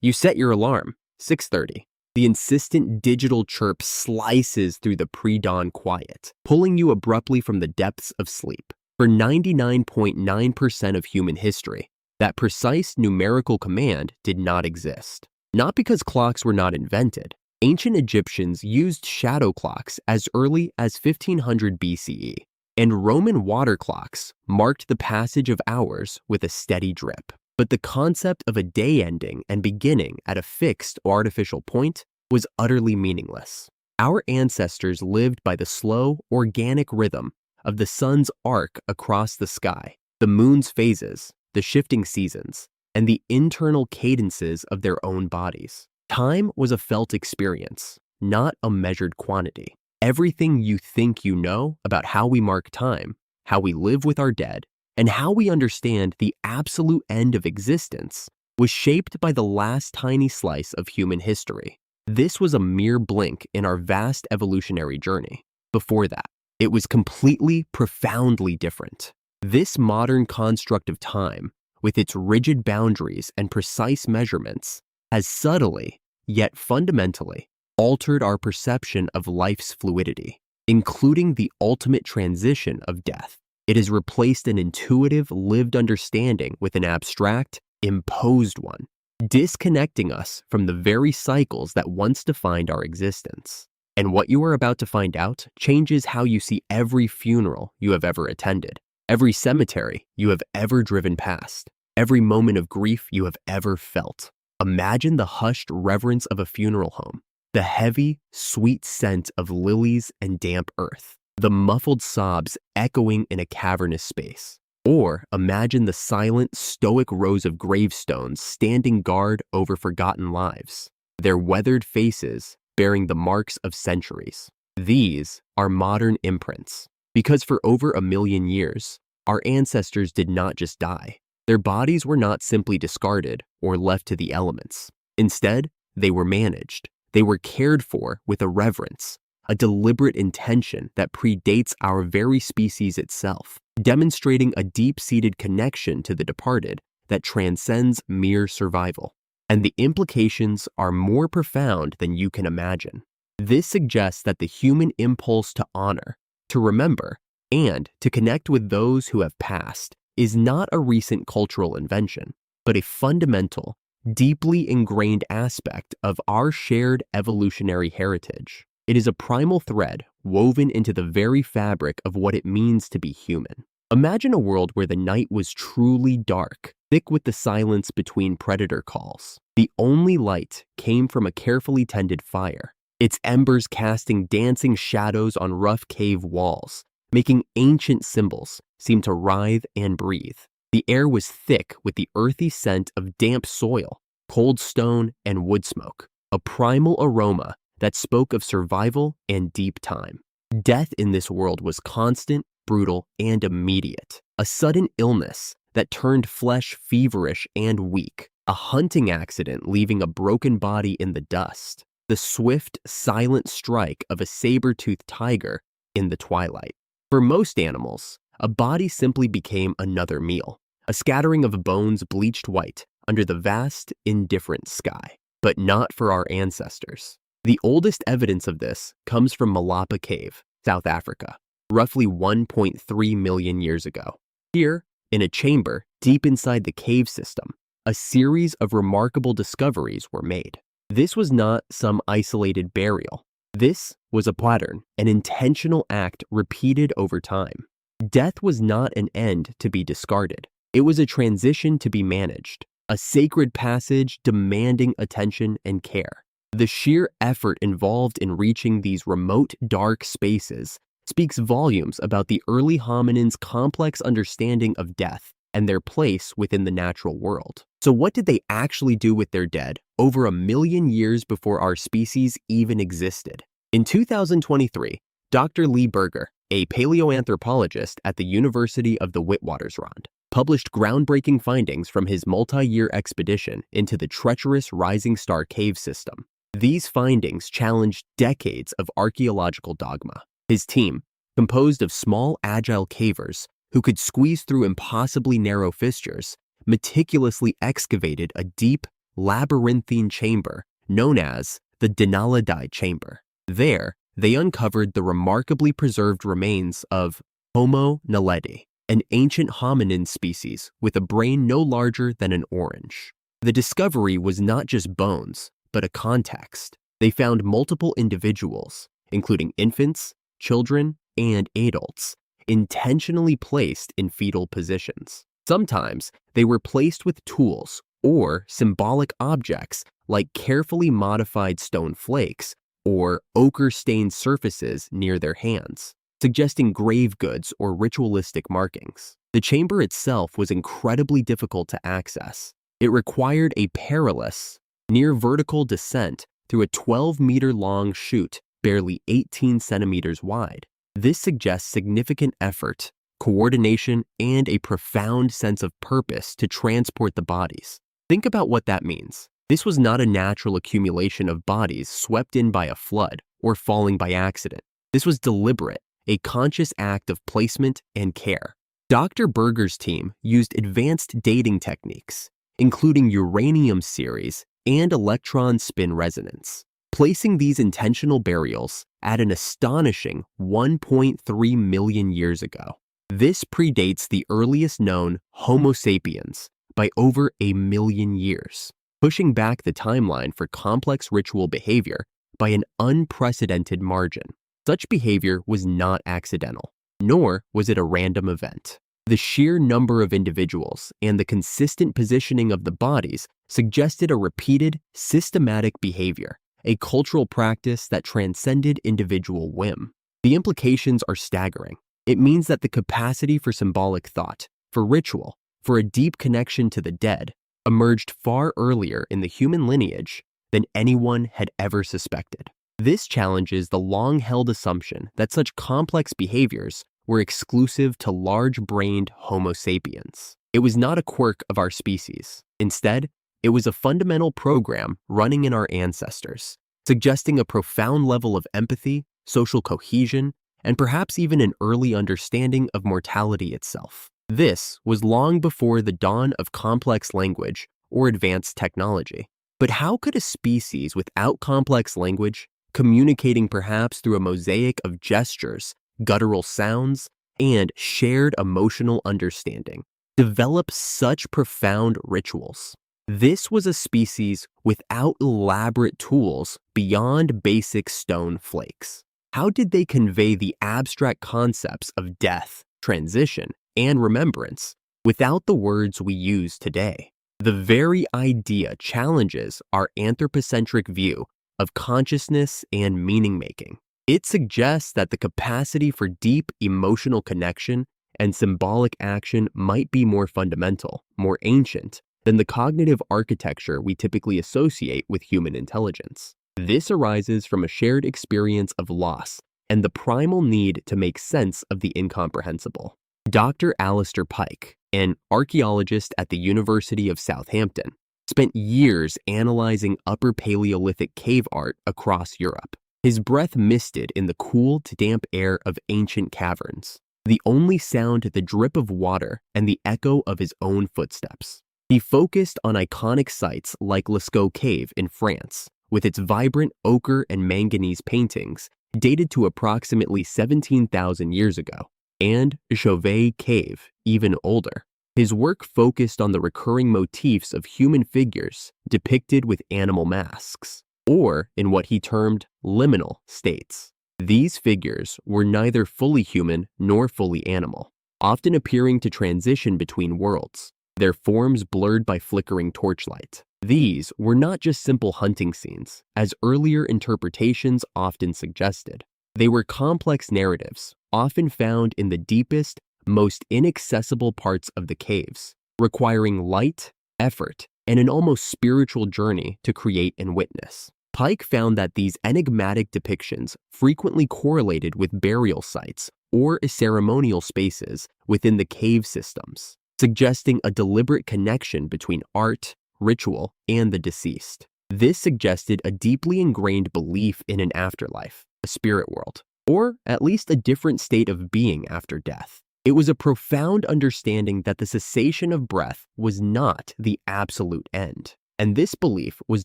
You set your alarm, 6:30. The insistent digital chirp slices through the pre-dawn quiet, pulling you abruptly from the depths of sleep. For 99.9% of human history, that precise numerical command did not exist. Not because clocks were not invented. Ancient Egyptians used shadow clocks as early as 1500 BCE, and Roman water clocks marked the passage of hours with a steady drip. But the concept of a day ending and beginning at a fixed or artificial point was utterly meaningless. Our ancestors lived by the slow, organic rhythm of the sun's arc across the sky, the moon's phases, the shifting seasons, and the internal cadences of their own bodies. Time was a felt experience, not a measured quantity. Everything you think you know about how we mark time, how we live with our dead, and how we understand the absolute end of existence was shaped by the last tiny slice of human history. This was a mere blink in our vast evolutionary journey. Before that, it was completely, profoundly different. This modern construct of time, with its rigid boundaries and precise measurements, has subtly, yet fundamentally, altered our perception of life's fluidity, including the ultimate transition of death. It has replaced an intuitive, lived understanding with an abstract, imposed one, disconnecting us from the very cycles that once defined our existence. And what you are about to find out changes how you see every funeral you have ever attended, every cemetery you have ever driven past, every moment of grief you have ever felt. Imagine the hushed reverence of a funeral home, the heavy, sweet scent of lilies and damp earth, the muffled sobs echoing in a cavernous space. Or imagine the silent, stoic rows of gravestones standing guard over forgotten lives, their weathered faces bearing the marks of centuries. These are modern imprints, because for over 1 million years, our ancestors did not just die. Their bodies were not simply discarded or left to the elements. Instead, they were managed. They were cared for with a reverence, a deliberate intention that predates our very species itself, demonstrating a deep-seated connection to the departed that transcends mere survival. And the implications are more profound than you can imagine. This suggests that the human impulse to honor, to remember, and to connect with those who have passed is not a recent cultural invention, but a fundamental, deeply ingrained aspect of our shared evolutionary heritage. It is a primal thread woven into the very fabric of what it means to be human. Imagine a world where the night was truly dark, thick with the silence between predator calls. The only light came from a carefully tended fire, its embers casting dancing shadows on rough cave walls, making ancient symbols seem to writhe and breathe. The air was thick with the earthy scent of damp soil, cold stone, and wood smoke, a primal aroma that spoke of survival and deep time. Death in this world was constant, brutal, and immediate. A sudden illness that turned flesh feverish and weak. A hunting accident leaving a broken body in the dust. The swift, silent strike of a saber-toothed tiger in the twilight. For most animals, a body simply became another meal. A scattering of bones bleached white under the vast, indifferent sky. But not for our ancestors. The oldest evidence of this comes from Malapa Cave, South Africa, roughly 1.3 million years ago. Here, in a chamber deep inside the cave system, a series of remarkable discoveries were made. This was not some isolated burial. This was a pattern, an intentional act repeated over time. Death was not an end to be discarded. It was a transition to be managed, a sacred passage demanding attention and care. The sheer effort involved in reaching these remote, dark spaces speaks volumes about the early hominins' complex understanding of death and their place within the natural world. So what did they actually do with their dead over 1 million years before our species even existed? In 2023, Dr. Lee Berger, a paleoanthropologist at the University of the Witwatersrand, published groundbreaking findings from his multi-year expedition into the treacherous Rising Star cave system. These findings challenged decades of archaeological dogma. His team, composed of small, agile cavers who could squeeze through impossibly narrow fissures, meticulously excavated a deep, labyrinthine chamber known as the naledi chamber. There, they uncovered the remarkably preserved remains of Homo naledi, an ancient hominin species with a brain no larger than an orange. The discovery was not just bones, but a context. They found multiple individuals, including infants, children, and adults, intentionally placed in fetal positions. Sometimes they were placed with tools or symbolic objects like carefully modified stone flakes or ochre-stained surfaces near their hands, suggesting grave goods or ritualistic markings. The chamber itself was incredibly difficult to access. It required a perilous, near-vertical descent through a 12-meter-long chute barely 18 centimeters wide. This suggests significant effort, coordination, and a profound sense of purpose to transport the bodies. Think about what that means. This was not a natural accumulation of bodies swept in by a flood or falling by accident. This was deliberate, a conscious act of placement and care. Dr. Berger's team used advanced dating techniques, including uranium series and electron spin resonance, placing these intentional burials at an astonishing 1.3 million years ago. This predates the earliest known Homo sapiens by over 1 million years, pushing back the timeline for complex ritual behavior by an unprecedented margin. Such behavior was not accidental, nor was it a random event. The sheer number of individuals and the consistent positioning of the bodies suggested a repeated, systematic behavior, a cultural practice that transcended individual whim. The implications are staggering. It means that the capacity for symbolic thought, for ritual, for a deep connection to the dead, emerged far earlier in the human lineage than anyone had ever suspected. This challenges the long-held assumption that such complex behaviors were exclusive to large-brained Homo sapiens. It was not a quirk of our species. Instead, it was a fundamental program running in our ancestors, suggesting a profound level of empathy, social cohesion, and perhaps even an early understanding of mortality itself. This was long before the dawn of complex language or advanced technology. But how could a species without complex language, communicating perhaps through a mosaic of gestures, guttural sounds, and shared emotional understanding, develop such profound rituals? This was a species without elaborate tools beyond basic stone flakes. How did they convey the abstract concepts of death, transition, and remembrance without the words we use today? The very idea challenges our anthropocentric view of consciousness and meaning-making. It suggests that the capacity for deep emotional connection and symbolic action might be more fundamental, more ancient, than the cognitive architecture we typically associate with human intelligence. This arises from a shared experience of loss and the primal need to make sense of the incomprehensible. Dr. Alistair Pike, an archaeologist at the University of Southampton, spent years analyzing Upper Paleolithic cave art across Europe. His breath misted in the cool to damp air of ancient caverns, the only sound the drip of water and the echo of his own footsteps. He focused on iconic sites like Lascaux Cave in France, with its vibrant ochre and manganese paintings dated to approximately 17,000 years ago, and Chauvet Cave, even older. His work focused on the recurring motifs of human figures depicted with animal masks, or in what he termed liminal states. These figures were neither fully human nor fully animal, often appearing to transition between worlds, their forms blurred by flickering torchlight. These were not just simple hunting scenes, as earlier interpretations often suggested. They were complex narratives, often found in the deepest, most inaccessible parts of the caves, requiring light, effort, and an almost spiritual journey to create and witness. Pike found that these enigmatic depictions frequently correlated with burial sites or ceremonial spaces within the cave systems, suggesting a deliberate connection between art, ritual, and the deceased. This suggested a deeply ingrained belief in an afterlife, a spirit world, or at least a different state of being after death. It was a profound understanding that the cessation of breath was not the absolute end. And this belief was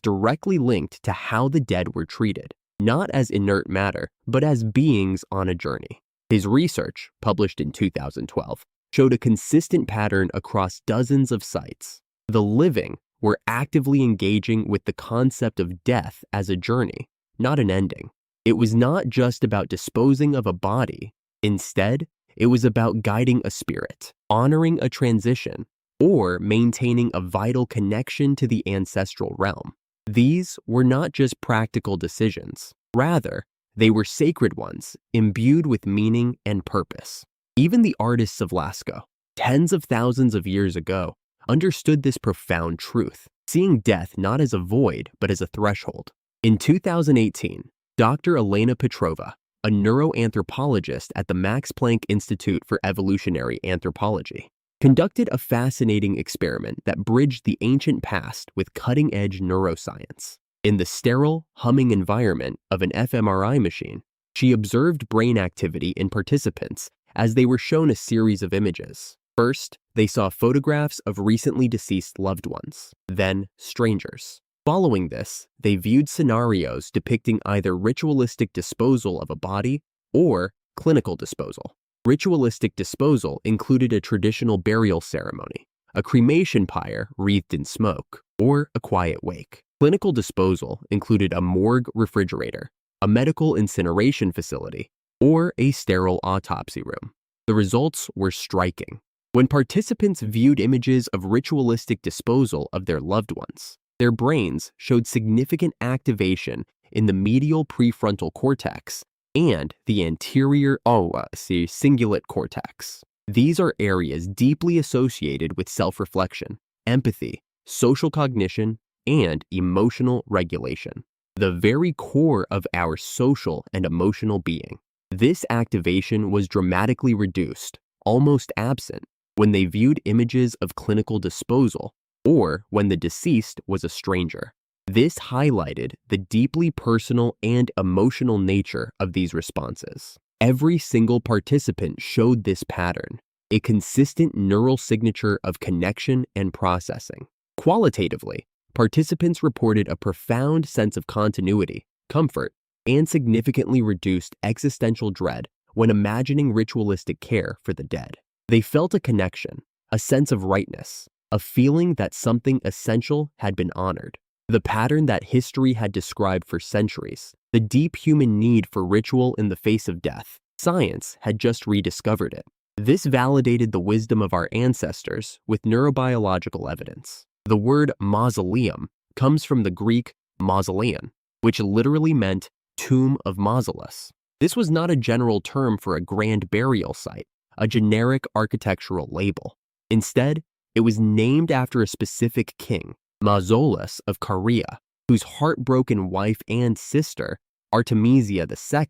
directly linked to how the dead were treated, not as inert matter, but as beings on a journey. His research, published in 2012, showed a consistent pattern across dozens of sites. The living were actively engaging with the concept of death as a journey, not an ending. It was not just about disposing of a body. Instead, it was about guiding a spirit, honoring a transition, or maintaining a vital connection to the ancestral realm. These were not just practical decisions. Rather, they were sacred ones, imbued with meaning and purpose. Even the artists of Lascaux, tens of thousands of years ago, understood this profound truth, seeing death not as a void, but as a threshold. In 2018, Dr. Elena Petrova, a neuroanthropologist at the Max Planck Institute for Evolutionary Anthropology, conducted a fascinating experiment that bridged the ancient past with cutting-edge neuroscience. In the sterile, humming environment of an fMRI machine, she observed brain activity in participants as they were shown a series of images. First, they saw photographs of recently deceased loved ones, then strangers. Following this, they viewed scenarios depicting either ritualistic disposal of a body or clinical disposal. Ritualistic disposal included a traditional burial ceremony, a cremation pyre wreathed in smoke, or a quiet wake. Clinical disposal included a morgue refrigerator, a medical incineration facility, or a sterile autopsy room. The results were striking. When participants viewed images of ritualistic disposal of their loved ones, their brains showed significant activation in the medial prefrontal cortex and the anterior cingulate cortex. These are areas deeply associated with self-reflection, empathy, social cognition, and emotional regulation, the very core of our social and emotional being. This activation was dramatically reduced, almost absent, when they viewed images of clinical disposal or when the deceased was a stranger. This highlighted the deeply personal and emotional nature of these responses. Every single participant showed this pattern, a consistent neural signature of connection and processing. Qualitatively, participants reported a profound sense of continuity, comfort, and significantly reduced existential dread when imagining ritualistic care for the dead. They felt a connection, a sense of rightness, a feeling that something essential had been honored. The pattern that history had described for centuries, the deep human need for ritual in the face of death, science had just rediscovered it. This validated the wisdom of our ancestors with neurobiological evidence. The word mausoleum comes from the Greek mausoleon, which literally meant tomb of Mausolus. This was not a general term for a grand burial site, a generic architectural label. Instead, it was named after a specific king, Mausolus of Caria, whose heartbroken wife and sister, Artemisia II,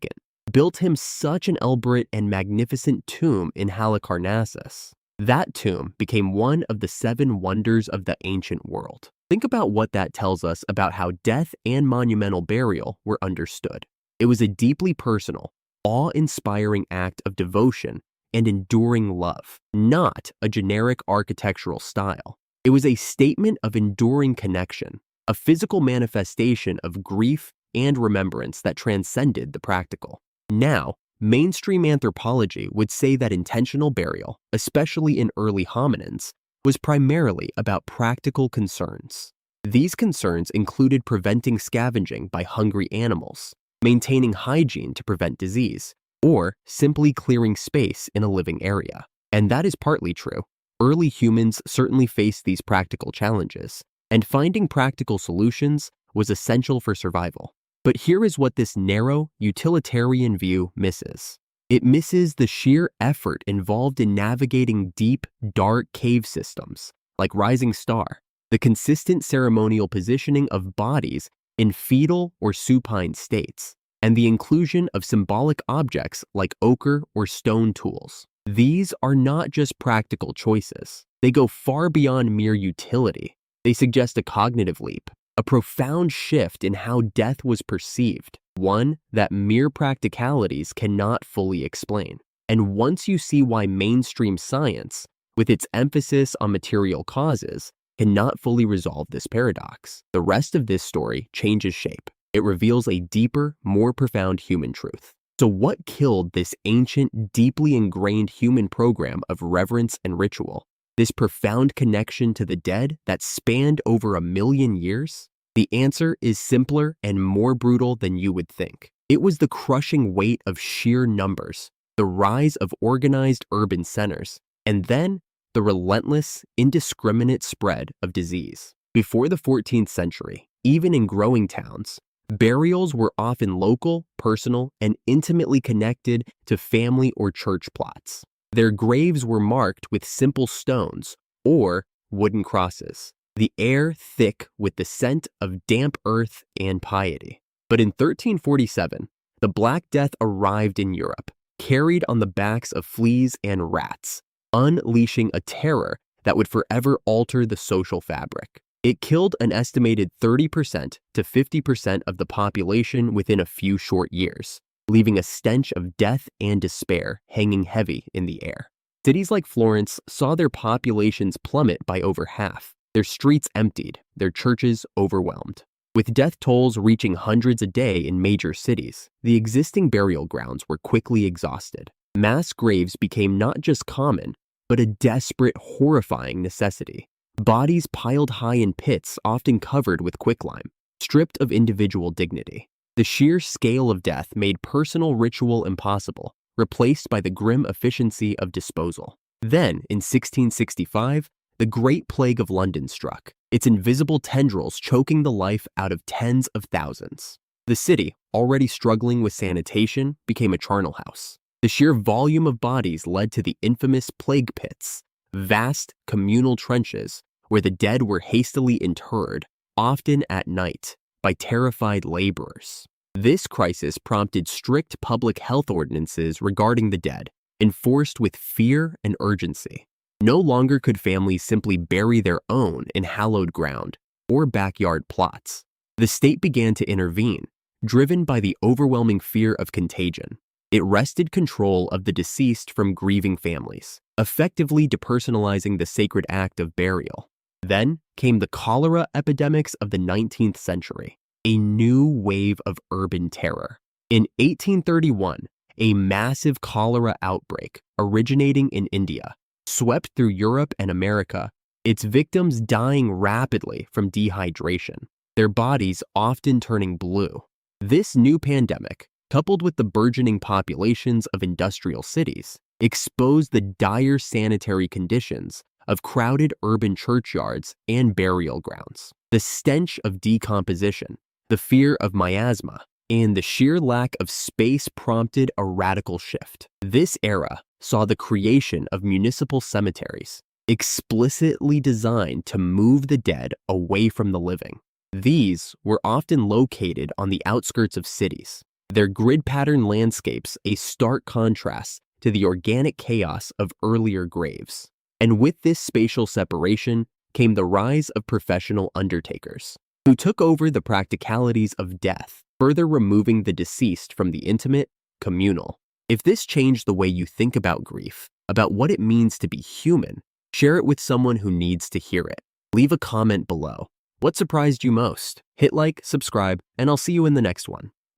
built him such an elaborate and magnificent tomb in Halicarnassus. That tomb became one of the 7 wonders of the ancient world. Think about what that tells us about how death and monumental burial were understood. It was a deeply personal, awe-inspiring act of devotion and enduring love, not a generic architectural style. It was a statement of enduring connection, a physical manifestation of grief and remembrance that transcended the practical. Now, mainstream anthropology would say that intentional burial, especially in early hominins, was primarily about practical concerns. These concerns included preventing scavenging by hungry animals, maintaining hygiene to prevent disease, or simply clearing space in a living area. And that is partly true. Early humans certainly faced these practical challenges, and finding practical solutions was essential for survival. But here is what this narrow, utilitarian view misses. It misses the sheer effort involved in navigating deep, dark cave systems, like Rising Star, the consistent ceremonial positioning of bodies in fetal or supine states, and the inclusion of symbolic objects like ochre or stone tools. These are not just practical choices. They go far beyond mere utility. They suggest a cognitive leap, a profound shift in how death was perceived, one that mere practicalities cannot fully explain. And once you see why mainstream science, with its emphasis on material causes, cannot fully resolve this paradox. The rest of this story changes shape. It reveals a deeper, more profound human truth. So what killed this ancient, deeply ingrained human program of reverence and ritual? This profound connection to the dead that spanned over 1,000,000 years? The answer is simpler and more brutal than you would think. It was the crushing weight of sheer numbers, the rise of organized urban centers, and then the relentless, indiscriminate spread of disease. Before the 14th century, even in growing towns, burials were often local, personal, and intimately connected to family or church plots. Their graves were marked with simple stones or wooden crosses, the air thick with the scent of damp earth and piety. But in 1347, the Black Death arrived in Europe, carried on the backs of fleas and rats, unleashing a terror that would forever alter the social fabric. It killed an estimated 30% to 50% of the population within a few short years, leaving a stench of death and despair hanging heavy in the air. Cities like Florence saw their populations plummet by over half, their streets emptied, their churches overwhelmed. With death tolls reaching hundreds a day in major cities, the existing burial grounds were quickly exhausted. Mass graves became not just common, but a desperate, horrifying necessity. Bodies piled high in pits, often covered with quicklime, stripped of individual dignity. The sheer scale of death made personal ritual impossible, replaced by the grim efficiency of disposal. Then, in 1665, the Great Plague of London struck, its invisible tendrils choking the life out of tens of thousands. The city, already struggling with sanitation, became a charnel house. The sheer volume of bodies led to the infamous plague pits, vast communal trenches where the dead were hastily interred, often at night, by terrified laborers. This crisis prompted strict public health ordinances regarding the dead, enforced with fear and urgency. No longer could families simply bury their own in hallowed ground or backyard plots. The state began to intervene, driven by the overwhelming fear of contagion. It wrested control of the deceased from grieving families, effectively depersonalizing the sacred act of burial. Then came the cholera epidemics of the 19th century, a new wave of urban terror. In 1831, a massive cholera outbreak originating in India swept through Europe and America, its victims dying rapidly from dehydration, their bodies often turning blue. This new pandemic, coupled with the burgeoning populations of industrial cities, exposed the dire sanitary conditions of crowded urban churchyards and burial grounds. The stench of decomposition, the fear of miasma, and the sheer lack of space prompted a radical shift. This era saw the creation of municipal cemeteries, explicitly designed to move the dead away from the living. These were often located on the outskirts of cities, their grid-pattern landscapes a stark contrast to the organic chaos of earlier graves. And with this spatial separation came the rise of professional undertakers, who took over the practicalities of death, further removing the deceased from the intimate, communal. If this changed the way you think about grief, about what it means to be human, share it with someone who needs to hear it. Leave a comment below. What surprised you most? Hit like, subscribe, and I'll see you in the next one.